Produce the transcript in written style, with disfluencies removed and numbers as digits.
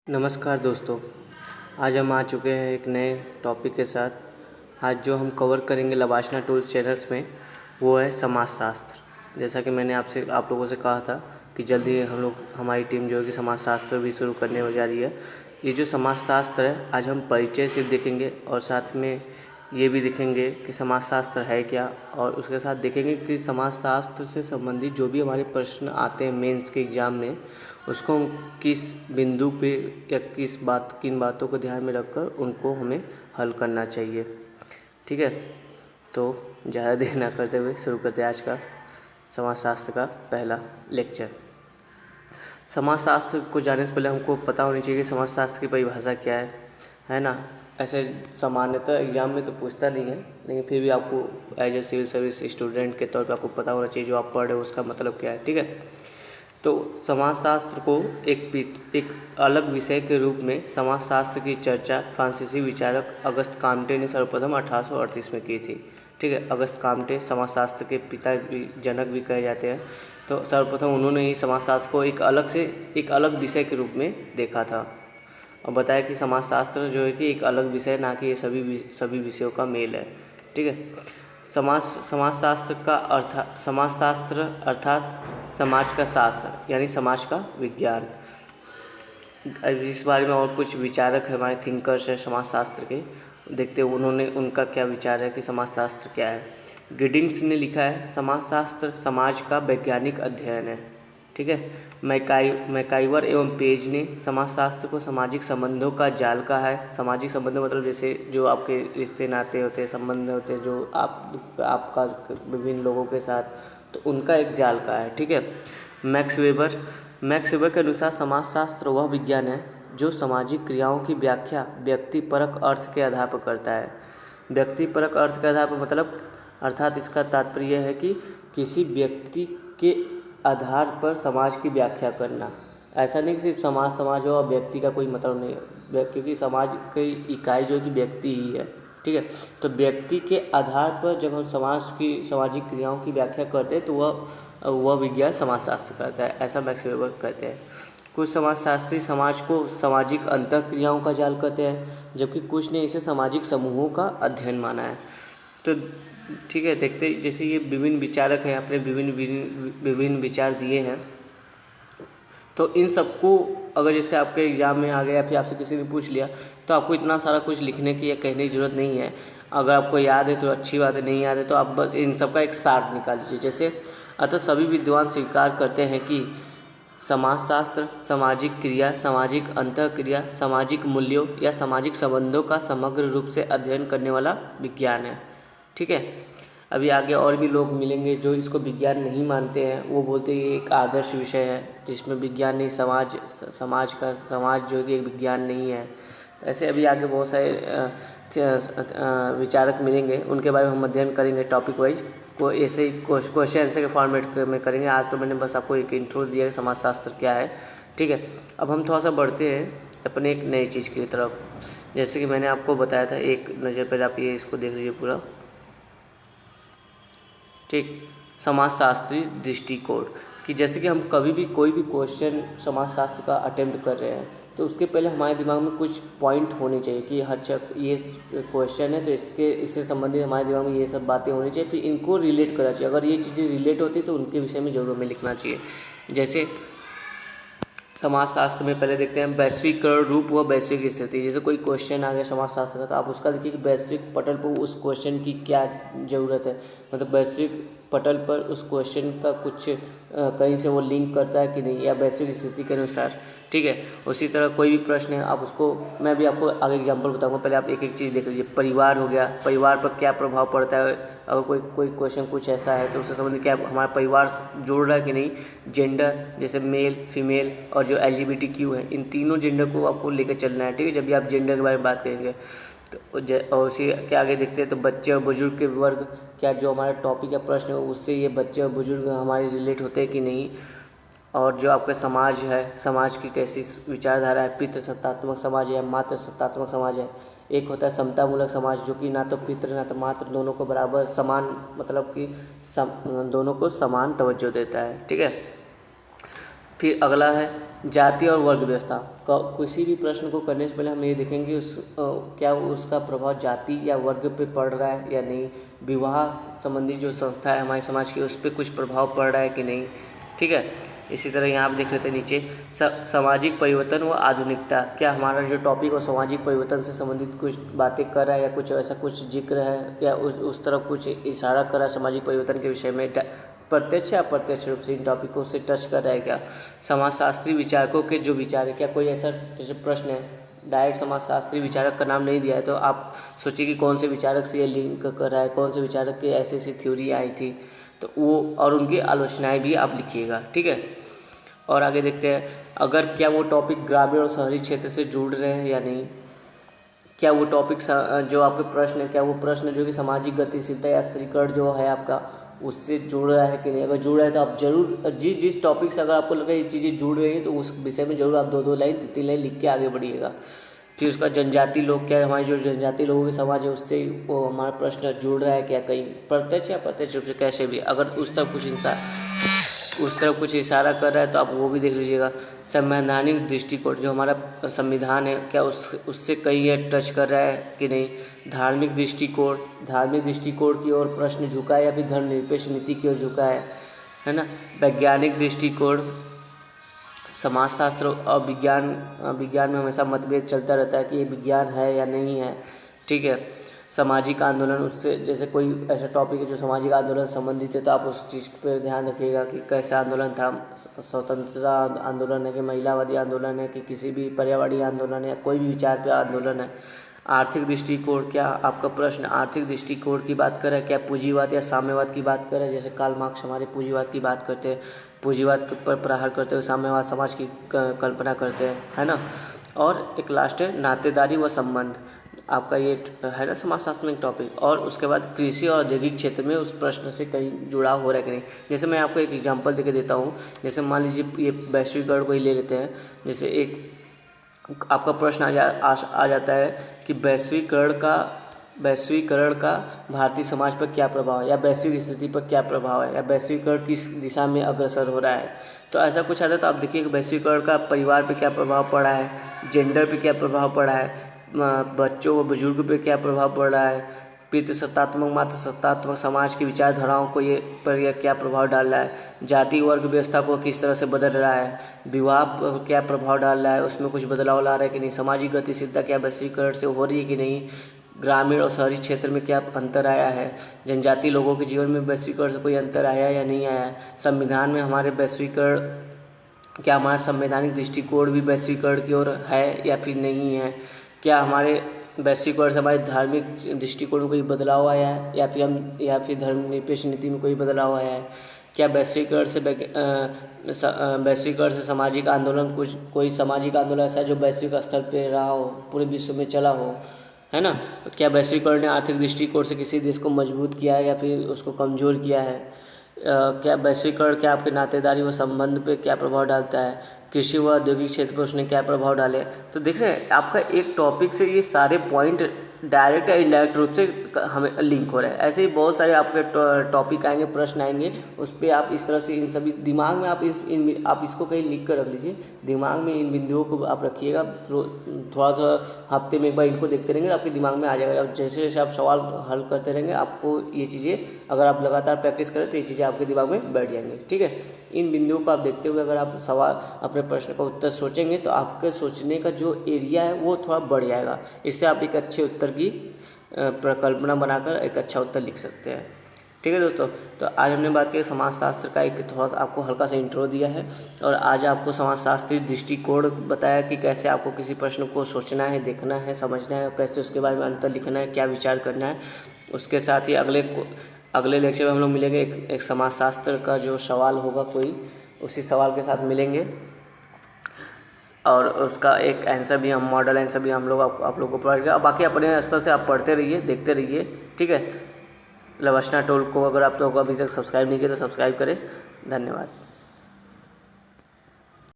नमस्कार दोस्तों। आज हम आ चुके हैं एक नए टॉपिक के साथ। आज जो हम कवर करेंगे लवाशना टूल्स चैनल्स में वो है समाजशास्त्र। जैसा कि मैंने आप लोगों से कहा था कि जल्दी हमारी टीम जो है कि समाजशास्त्र भी शुरू करने हो जा रही है। ये जो समाजशास्त्र है आज हम परिचय सिर्फ देखेंगे और साथ में ये भी देखेंगे कि समाजशास्त्र है क्या, और उसके साथ देखेंगे कि समाजशास्त्र से संबंधित जो भी हमारे प्रश्न आते हैं मेंस के एग्ज़ाम में उसको किस बिंदु पे या किन बातों को ध्यान में रखकर उनको हमें हल करना चाहिए। ठीक है, तो ज़्यादा देर ना करते हुए शुरू करते हैं आज का समाजशास्त्र का पहला लेक्चर। समाजशास्त्र को जानने से पहले हमको पता होनी चाहिए कि समाजशास्त्र की परिभाषा क्या है ना। ऐसे सामान्यतः एग्ज़ाम में तो पूछता नहीं है, लेकिन फिर भी आपको as a civil service student के तौर पे आपको पता होना चाहिए जो आप पढ़ रहे हो उसका मतलब क्या है। ठीक है, तो समाजशास्त्र को एक अलग विषय के रूप में समाजशास्त्र की चर्चा फ्रांसीसी विचारक अगस्त काम्टे ने सर्वप्रथम 1838 में की थी। ठीक है, अगस्त काम्टे समाजशास्त्र के पिता भी जनक भी कहे जाते हैं। तो सर्वप्रथम उन्होंने ही समाजशास्त्र को एक अलग विषय के रूप में देखा था और बताया कि समाजशास्त्र जो है कि एक अलग विषय ना कि ये सभी विषयों का मेल है। ठीक है, समाजशास्त्र अर्थात समाज का शास्त्र यानी समाज का विज्ञान। इस बारे में और कुछ विचारक है, हमारे थिंकर्स हैं समाजशास्त्र के, देखते हैं उनका क्या विचार है कि समाजशास्त्र क्या है। गिडिंग्स ने लिखा है समाजशास्त्र समाज का वैज्ञानिक अध्ययन है। ठीक है, मैकाइवर एवं पेज ने समाजशास्त्र को सामाजिक संबंधों का जाल कहा है। सामाजिक संबंध मतलब जैसे जो आपके रिश्ते नाते होते हैं, संबंध होते हैं जो आपका विभिन्न लोगों के साथ, तो उनका एक जाल का है। ठीक है, मैक्स वेबर के अनुसार समाजशास्त्र वह विज्ञान है जो सामाजिक क्रियाओं की व्याख्या व्यक्तिपरक अर्थ के आधार पर करता है। व्यक्तिपरक अर्थ के आधार पर मतलब अर्थात इसका तात्पर्य है कि किसी व्यक्ति के आधार पर समाज की व्याख्या करना। ऐसा नहीं कि सिर्फ समाज हो और व्यक्ति का कोई मतलब नहीं है, क्योंकि समाज की इकाई जो है कि व्यक्ति ही है। ठीक है, तो व्यक्ति के आधार पर जब हम सामाजिक क्रियाओं की व्याख्या करते हैं तो वह विज्ञान समाजशास्त्र कहता है, ऐसा मैक्स वेबर कहते हैं। कुछ समाजशास्त्री समाज को सामाजिक अंतर क्रियाओं का जाल कहते हैं, जबकि कुछ ने इसे सामाजिक समूहों का अध्ययन माना है। तो ठीक है, देखते जैसे ये विभिन्न विचारक हैं, अपने विभिन्न विचार दिए हैं। तो इन सबको अगर जैसे आपके एग्ज़ाम में आ गया या फिर आपसे किसी ने पूछ लिया तो आपको इतना सारा कुछ लिखने की या कहने की ज़रूरत नहीं है। अगर आपको याद है तो अच्छी बात है, नहीं याद है तो आप बस इन सब का एक सार निकाल लीजिए। जैसे अतः सभी विद्वान स्वीकार करते हैं कि समाजशास्त्र सामाजिक क्रिया, सामाजिक अंतःक्रिया, सामाजिक मूल्यों या सामाजिक संबंधों का समग्र रूप से अध्ययन करने वाला विज्ञान है। ठीक है, अभी आगे और भी लोग मिलेंगे जो इसको विज्ञान नहीं मानते हैं, वो बोलते हैं ये एक आदर्श विषय है जिसमें विज्ञान नहीं, समाज जो कि एक विज्ञान नहीं है। तो ऐसे अभी आगे बहुत सारे विचारक मिलेंगे, उनके बारे में हम अध्ययन करेंगे टॉपिक वाइज को, ऐसे ही क्वेश्चन आंसर के फॉर्मेट में करेंगे। आज तो मैंने बस आपको एक इंट्रो दिया है समाजशास्त्र क्या है। ठीक है, अब हम थोड़ा सा बढ़ते हैं अपने एक नई चीज़ की तरफ। जैसे कि मैंने आपको बताया था, एक नज़र पहले आप ये इसको देख लीजिए पूरा। ठीक, समाजशास्त्री दृष्टिकोण कि जैसे कि हम कभी भी कोई भी क्वेश्चन समाजशास्त्र का अटेम्प्ट कर रहे हैं तो उसके पहले हमारे दिमाग में कुछ पॉइंट होने चाहिए कि अच्छा ये क्वेश्चन है तो इससे संबंधित हमारे दिमाग में ये सब बातें होनी चाहिए, फिर इनको रिलेट करना चाहिए। अगर ये चीज़ें रिलेट होती तो उनके विषय में जरूर हमें लिखना चाहिए। जैसे समाजशास्त्र में पहले देखते हैं वैश्वीकरण रूप व वैश्विक स्थिति। जैसे कोई क्वेश्चन आ गया समाजशास्त्र का तो आप उसका देखिए कि वैश्विक पटल पर उस क्वेश्चन की क्या ज़रूरत है, मतलब वैश्विक पटल पर उस क्वेश्चन का कुछ कहीं से वो लिंक करता है कि नहीं, या वैश्विक स्थिति के अनुसार। ठीक है, उसी तरह कोई भी प्रश्न है आप उसको, मैं भी आपको आगे एग्जांपल बताऊंगा, पहले आप एक एक चीज़ देख लीजिए। परिवार हो गया, परिवार पर क्या प्रभाव पड़ता है, अगर कोई क्वेश्चन कुछ ऐसा है तो उससे संबंधित क्या हमारा परिवार जोड़ रहा है कि नहीं। जेंडर जैसे मेल फीमेल और जो LGBTQ है, इन तीनों जेंडर को आपको लेकर चलना है। ठीक है, जब भी आप जेंडर के बारे में बात करेंगे तो और उसी के आगे देखते हैं तो बच्चे और बुजुर्ग के वर्ग, क्या जो हमारा टॉपिक या प्रश्न है उससे ये बच्चे और बुजुर्ग हमारे रिलेट होते हैं कि नहीं। और जो आपका समाज है, समाज की कैसी विचारधारा है, पितृसत्तात्मक समाज है, मातृ सत्तात्मक समाज है। एक होता है समतामूलक समाज जो कि ना तो पितृ ना तो मातृ दोनों को बराबर समान, मतलब कि दोनों को समान तवज्जो देता है। ठीक है, फिर अगला है जाति और वर्ग व्यवस्था। किसी भी प्रश्न को करने से पहले हम ये देखेंगे क्या उसका प्रभाव जाति या वर्ग पे पड़ रहा है या नहीं, विवाह संबंधी जो संस्था है हमारे समाज की उस पर कुछ प्रभाव पड़ रहा है कि नहीं। ठीक है, इसी तरह यहाँ आप देख लेते हैं नीचे सामाजिक परिवर्तन व आधुनिकता। क्या हमारा जो टॉपिक वो सामाजिक परिवर्तन से संबंधित कुछ बातें कर रहा है या कुछ ऐसा कुछ जिक्र है या उस तरफ कुछ इशारा कर रहा है सामाजिक परिवर्तन के विषय में, प्रत्यक्ष या अप्रत्यक्ष रूप से इन टॉपिकों से टच कर रहा है क्या। समाजशास्त्री विचारकों के जो विचार है, क्या कोई ऐसा जैसे प्रश्न है डायरेक्ट समाजशास्त्री विचारक का नाम नहीं दिया है तो आप सोचिए कि कौन से विचारक से ये लिंक कर रहा है, कौन से विचारक की ऐसी ऐसी थ्योरी आई थी, तो वो और उनकी आलोचनाएं भी आप लिखिएगा। ठीक है, और आगे देखते हैं अगर क्या वो टॉपिक ग्रामीण और शहरी क्षेत्र से जुड़ रहे हैं या नहीं। क्या वो टॉपिक जो आपके प्रश्न है, क्या वो प्रश्न जो कि सामाजिक गतिशीलता या स्त्रीकरण जो है आपका उससे जुड़ रहा है कि नहीं। अगर जुड़ रहा है तो आप जरूर जिस टॉपिक से अगर आपको लग रहा है ये चीज़ें जुड़ रही हैं तो उस विषय में जरूर आप 2-2 लाइन 3-3 लाइन लिख के आगे बढ़िएगा। फिर उसका जनजाति लोग, क्या हमारे जो जनजाति लोगों के समाज है उससे वो हमारा प्रश्न जुड़ रहा है क्या, कहीं प्रत्यक्ष या अप्रत्यक्ष रूप से कैसे भी, अगर उस तरफ कुछ इशारा कर रहा है तो आप वो भी देख लीजिएगा। संवैधानिक दृष्टिकोण जो हमारा संविधान है क्या उससे कहीं ये टच कर रहा है कि नहीं। धार्मिक दृष्टिकोण की ओर प्रश्न झुका है या फिर धर्मनिरपेक्ष नीति की ओर झुका है ना। वैज्ञानिक दृष्टिकोण, समाजशास्त्र और विज्ञान में हमेशा मतभेद चलता रहता है कि ये विज्ञान है या नहीं है। ठीक है, सामाजिक आंदोलन, उससे जैसे कोई ऐसा टॉपिक है जो सामाजिक आंदोलन से संबंधित है तो आप उस चीज़ पर ध्यान रखिएगा कि कैसा आंदोलन था, स्वतंत्रता आंदोलन है कि महिलावादी आंदोलन है कि किसी भी पर्यावरणीय आंदोलन है, कोई भी विचार पे आंदोलन है। आर्थिक दृष्टिकोण, क्या आपका प्रश्न आर्थिक दृष्टिकोण की बात कर रहा है, क्या पूंजीवाद या साम्यवाद की बात कर रहा है। जैसे कार्ल मार्क्स हमारे पूंजीवाद की बात करते हैं, पूंजीवाद पर प्रहार करते हुए साम्यवाद समाज की कल्पना करते हैं, है ना। और एक लास्ट है नातेदारी व संबंध, आपका ये है ना समाजशास्त्र में एक टॉपिक। और उसके बाद कृषि और औद्योगिक क्षेत्र में उस प्रश्न से कहीं जुड़ाव हो रहा है कि नहीं। जैसे मैं आपको एक एग्जांपल देके देता हूँ, जैसे मान लीजिए ये वैश्वीकरण को ही ले लेते हैं। जैसे एक आपका प्रश्न आ जाता है कि वैश्वीकरण का भारतीय समाज पर क्या प्रभाव है, या वैश्विक स्थिति पर क्या प्रभाव है, या वैश्वीकरण किस दिशा में अग्रसर हो रहा है। तो ऐसा कुछ आता है तो आप देखिए कि वैश्वीकरण का परिवार पे क्या प्रभाव पड़ा है, जेंडर पे क्या प्रभाव पड़ा है, बच्चों व बुजुर्ग पे क्या प्रभाव पड़ रहा है, पितृसत्तात्मक मातृसत्तात्मक समाज की विचारधाराओं को यह क्या प्रभाव डाल रहा है, जाति वर्ग व्यवस्था को किस तरह से बदल रहा है, विवाह पर क्या प्रभाव डाल रहा है, उसमें कुछ बदलाव ला रहा है कि नहीं, सामाजिक गतिशीलता क्या वैश्वीकरण से हो रही है कि नहीं, ग्रामीण और शहरी क्षेत्र में क्या अंतर आया है, जनजाति लोगों के जीवन में वैश्वीकरण से कोई अंतर आया या नहीं आया, संविधान में हमारे वैश्वीकरण, क्या हमारा संवैधानिक दृष्टिकोण भी वैश्वीकरण की ओर है या फिर नहीं है, क्या हमारे वैश्वीकरण से हमारे धार्मिक दृष्टिकोण में कोई बदलाव आया है या फिर धर्मनिरपेक्ष नीति में कोई बदलाव आया है, क्या वैश्वीकरण से सामाजिक आंदोलन कोई सामाजिक आंदोलन ऐसा है जो वैश्विक स्तर पर रहा हो, पूरे विश्व में चला हो, है ना। क्या वैश्वीकरण ने आर्थिक दृष्टिकोण से किसी देश को मजबूत किया है या फिर उसको कमज़ोर किया है, क्या वैश्वीकरण क्या आपके नातेदारी व संबंध पे क्या प्रभाव डालता है, कृषि व औद्योगिक क्षेत्र पर उसने क्या प्रभाव डाले। तो देख रहे हैं आपका एक टॉपिक से ये सारे पॉइंट डायरेक्ट या इनडायरेक्ट रूप से हमें लिंक हो रहा है। ऐसे ही बहुत सारे आपके टॉपिक आएंगे, प्रश्न आएंगे, उस पर आप इस तरह से इन सभी दिमाग में आप इसको कहीं लिख कर रख लीजिए, दिमाग में इन बिंदुओं को आप रखिएगा। थोड़ा थोड़ा हफ्ते में एक बार इनको देखते रहेंगे आपके दिमाग में आ जाएगा। और जैसे जैसे आप सवाल हल करते रहेंगे आपको ये चीज़ें, अगर आप लगातार प्रैक्टिस करें तो ये चीज़ें आपके दिमाग में बैठ जाएंगी। ठीक है, इन बिंदुओं को आप देखते हुए अगर आप सवाल अपने प्रश्न का उत्तर सोचेंगे तो आपके सोचने का जो एरिया है वो थोड़ा बढ़ जाएगा। इससे आप एक अच्छे उत्तर की प्रकल्पना बनाकर एक अच्छा उत्तर लिख सकते हैं। ठीक है दोस्तों, तो आज हमने बात की समाजशास्त्र का, एक थोड़ा सा आपको हल्का सा इंट्रो दिया है और आज आपको समाजशास्त्री दृष्टिकोण बताया कि कैसे आपको किसी प्रश्न को सोचना है, देखना है, समझना है, कैसे उसके बारे में अंतर लिखना है, क्या विचार करना है। उसके साथ ही अगले लेक्चर में हम लोग मिलेंगे, एक समाजशास्त्र का जो सवाल होगा कोई, उसी सवाल के साथ मिलेंगे और उसका एक आंसर भी हम मॉडल आंसर भी हम लोग आप लोगों को प्रोवाइड करेंगे। बाकी अपने स्तर से आप पढ़ते रहिए, देखते रहिए। ठीक है, लवशना टोल को अगर आप लोग अभी तक सब्सक्राइब नहीं किए तो सब्सक्राइब करें। धन्यवाद।